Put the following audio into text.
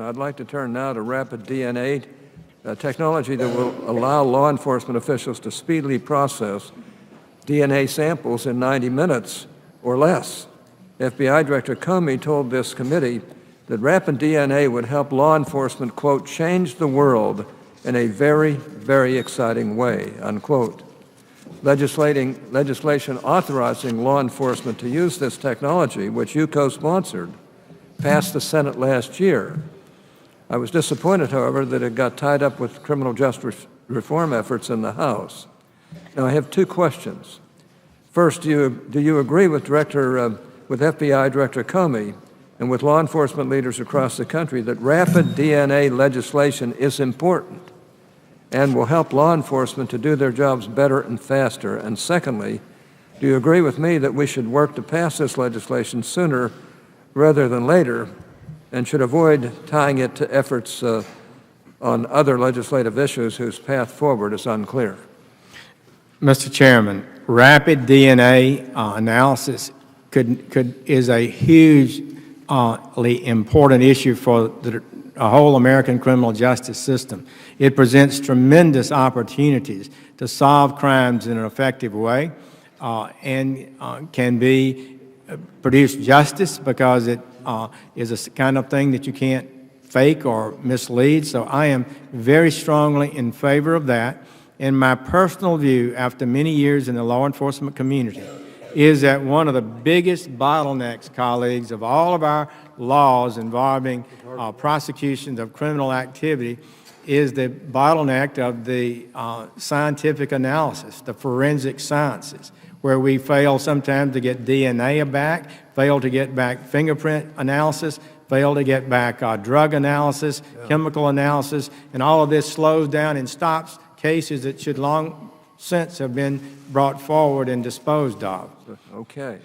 I'd like to turn now to rapid DNA, technology that will allow law enforcement officials to speedily process DNA samples in 90 minutes or less. FBI Director Comey told this committee that rapid DNA would help law enforcement, quote, change the world in a very, very exciting way, unquote. Legislation authorizing law enforcement to use this technology, which you co-sponsored, passed the Senate last year. I was disappointed, however, that it got tied up with criminal justice reform efforts in the House. Now, I have two questions. First, do you agree with FBI Director Comey and with law enforcement leaders across the country that rapid DNA legislation is important and will help law enforcement to do their jobs better and faster? And secondly, do you agree with me that we should work to pass this legislation sooner rather than later and should avoid tying it to efforts on other legislative issues whose path forward is unclear? Mr. Chairman, rapid DNA analysis is a hugely important issue for the whole American criminal justice system. It presents tremendous opportunities to solve crimes in an effective way and can produce justice because it is a kind of thing that you can't fake or mislead. So I am very strongly in favor of that. And my personal view, after many years in the law enforcement community, is that one of the biggest bottlenecks, colleagues, of all of our laws involving prosecutions of criminal activity is the bottleneck of the scientific analysis, the forensic sciences, where we fail sometimes to get DNA back, fail to get back fingerprint analysis, fail to get back drug analysis, chemical analysis, and all of this slows down and stops cases that should long since have been brought forward and disposed of. Okay.